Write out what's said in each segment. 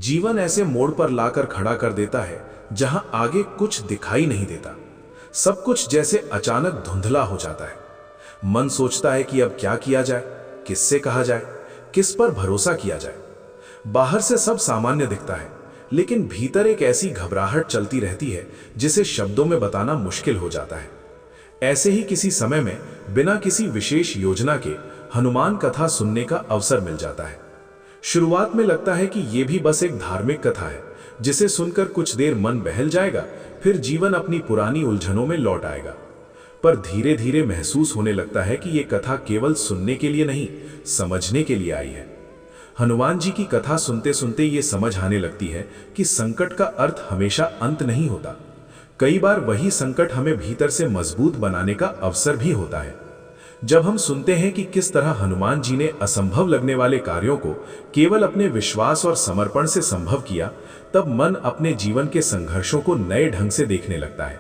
जीवन ऐसे मोड़ पर लाकर खड़ा कर देता है जहां आगे कुछ दिखाई नहीं देता। सब कुछ जैसे अचानक धुंधला हो जाता है। मन सोचता है कि अब क्या किया जाए, किससे कहा जाए, किस पर भरोसा किया जाए। बाहर से सब सामान्य दिखता है, लेकिन भीतर एक ऐसी घबराहट चलती रहती है जिसे शब्दों में बताना मुश्किल हो जाता है। ऐसे ही किसी समय में बिना किसी विशेष योजना के हनुमान कथा सुनने का अवसर मिल जाता है। शुरुआत में लगता है कि यह भी बस एक धार्मिक कथा है जिसे सुनकर कुछ देर मन बहल जाएगा, फिर जीवन अपनी पुरानी उलझनों में लौट आएगा। पर धीरे धीरे महसूस होने लगता है कि यह कथा केवल सुनने के लिए नहीं, समझने के लिए आई है। हनुमान जी की कथा सुनते सुनते ये समझ आने लगती है कि संकट का अर्थ हमेशा अंत नहीं होता। कई बार वही संकट हमें भीतर से मजबूत बनाने का अवसर भी होता है। जब हम सुनते हैं कि किस तरह हनुमान जी ने असंभव लगने वाले कार्यों को केवल अपने विश्वास और समर्पण से संभव किया, तब मन अपने जीवन के संघर्षों को नए ढंग से देखने लगता है।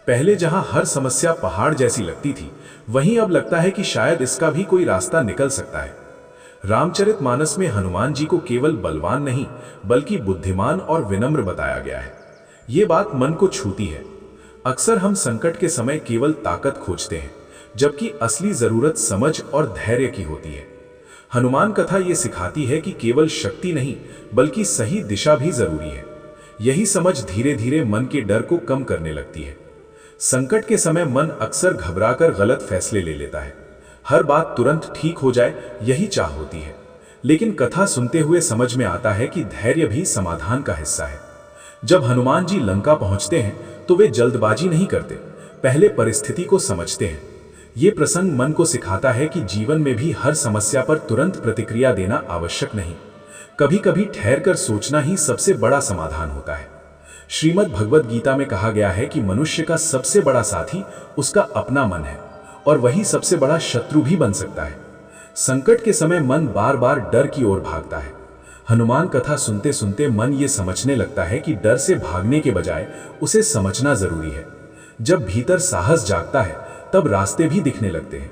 पहले जहां हर समस्या पहाड़ जैसी लगती थी, वहीं अब लगता है कि शायद इसका भी कोई रास्ता निकल सकता है। रामचरितमानस में हनुमान जी को केवल बलवान नहीं, बल्कि बुद्धिमान और विनम्र बताया गया है। ये बात मन को छूती है। अक्सर हम संकट के समय केवल ताकत खोजते हैं, जबकि असली जरूरत समझ और धैर्य की होती है। हनुमान कथा ये सिखाती है कि केवल शक्ति नहीं, बल्कि सही दिशा भी जरूरी है। यही समझ धीरे धीरे मन के डर को कम करने लगती है। संकट के समय मन अक्सर घबराकर गलत फैसले ले लेता है। हर बात तुरंत ठीक हो जाए, यही चाह होती है। लेकिन कथा सुनते हुए समझ में आता है कि धैर्य भी समाधान का हिस्सा है। जब हनुमान जी लंका पहुंचते हैं तो वे जल्दबाजी नहीं करते, पहले परिस्थिति को समझते हैं। ये प्रसंग मन को सिखाता है कि जीवन में भी हर समस्या पर तुरंत प्रतिक्रिया देना आवश्यक नहीं। कभी कभी ठहरकर सोचना ही सबसे बड़ा समाधान होता है। श्रीमद् भगवद गीता में कहा गया है कि मनुष्य का सबसे बड़ा साथी उसका अपना मन है, और वही सबसे बड़ा शत्रु भी बन सकता है। संकट के समय मन बार बार डर की ओर भागता है। हनुमान कथा सुनते सुनते मन ये समझने लगता है कि डर से भागने के बजाय उसे समझना जरूरी है। जब भीतर साहस जागता है, तब रास्ते भी दिखने लगते हैं।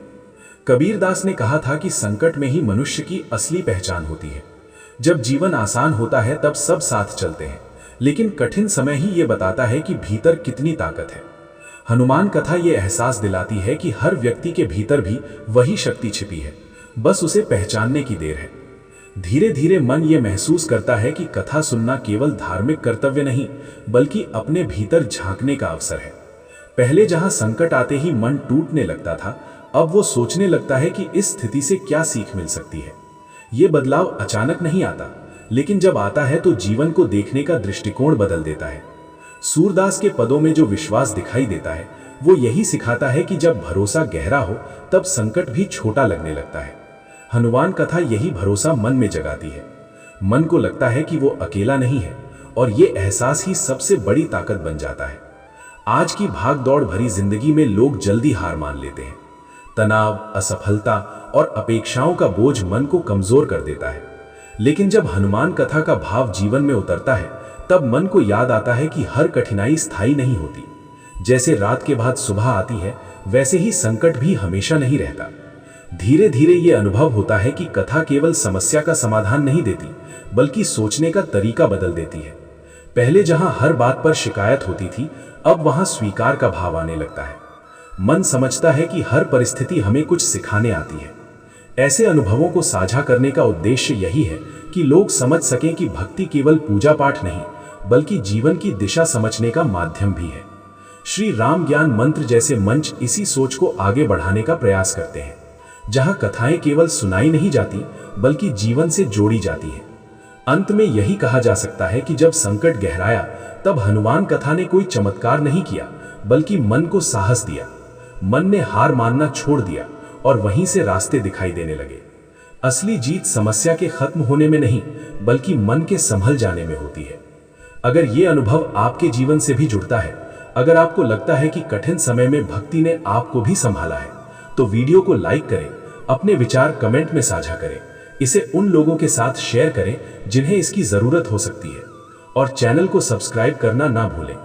कबीरदास ने कहा था कि संकट में ही मनुष्य की असली पहचान होती है। जब जीवन आसान होता है तब सब साथ चलते हैं, लेकिन कठिन समय ही ये बताता है कि भीतर कितनी ताकत है। हनुमान कथा ये एहसास दिलाती है कि हर व्यक्ति के भीतर भी वही शक्ति छिपी है, बस उसे पहचानने की देर है। धीरे धीरे मन ये महसूस करता है कि कथा सुनना केवल धार्मिक कर्तव्य नहीं, बल्कि अपने भीतर झांकने का अवसर है। पहले जहां संकट आते ही मन टूटने लगता था, अब वो सोचने लगता है कि इस स्थिति से क्या सीख मिल सकती है। ये बदलाव अचानक नहीं आता, लेकिन जब आता है तो जीवन को देखने का दृष्टिकोण बदल देता है। सूरदास के पदों में जो विश्वास दिखाई देता है, वो यही सिखाता है कि जब भरोसा गहरा हो तब संकट भी छोटा लगने लगता है। हनुमान कथा यही भरोसा मन में जगाती है। मन को लगता है कि वो अकेला नहीं है, और ये एहसास ही सबसे बड़ी ताकत बन जाता है। आज की भाग दौड़ भरी जिंदगी में लोग जल्दी हार मान लेते हैं। तनाव, असफलता और अपेक्षाओं का बोझ मन को कमजोर कर देता है। लेकिन जब हनुमान कथा का भाव जीवन में उतरता है, तब मन को याद आता है कि हर कठिनाई स्थायी नहीं होती। जैसे रात के बाद सुबह आती है, वैसे ही संकट भी हमेशा नहीं रहता। धीरे धीरे ये अनुभव होता है कि कथा केवल समस्या का समाधान नहीं देती, बल्कि सोचने का तरीका बदल देती है। पहले जहां हर बात पर शिकायत होती थी, अब वहां स्वीकार का भाव आने लगता है। मन समझता है कि हर परिस्थिति हमें कुछ सिखाने आती है। ऐसे अनुभवों को साझा करने का उद्देश्य यही है कि लोग समझ सकें कि भक्ति केवल पूजा पाठ नहीं, बल्कि जीवन की दिशा समझने का माध्यम भी है। श्री राम ज्ञान मंत्र जैसे मंच इसी सोच को आगे बढ़ाने का प्रयास करते हैं, जहां कथाएं केवल सुनाई नहीं जाती, बल्कि जीवन से जोड़ी जाती हैं। अंत में यही कहा जा सकता है कि जब संकट गहराया, तब हनुमान कथा ने कोई चमत्कार नहीं किया, बल्कि मन को साहस दिया। मन ने हार मानना छोड़ दिया, और वहीं से रास्ते दिखाई देने लगे। असली जीत समस्या के खत्म होने में नहीं, बल्कि मन के संभल जाने में होती है। अगर ये अनुभव आपके जीवन से भी जुड़ता है, अगर आपको लगता है कि कठिन समय में भक्ति ने आपको भी संभाला है, तो वीडियो को लाइक करें, अपने विचार कमेंट में साझा करें, इसे उन लोगों के साथ शेयर करें जिन्हें इसकी जरूरत हो सकती है, और चैनल को सब्सक्राइब करना ना भूलें।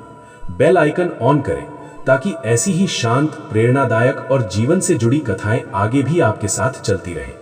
बेल आइकन ऑन करें ताकि ऐसी ही शांत, प्रेरणादायक और जीवन से जुड़ी कथाएं आगे भी आपके साथ चलती रहें।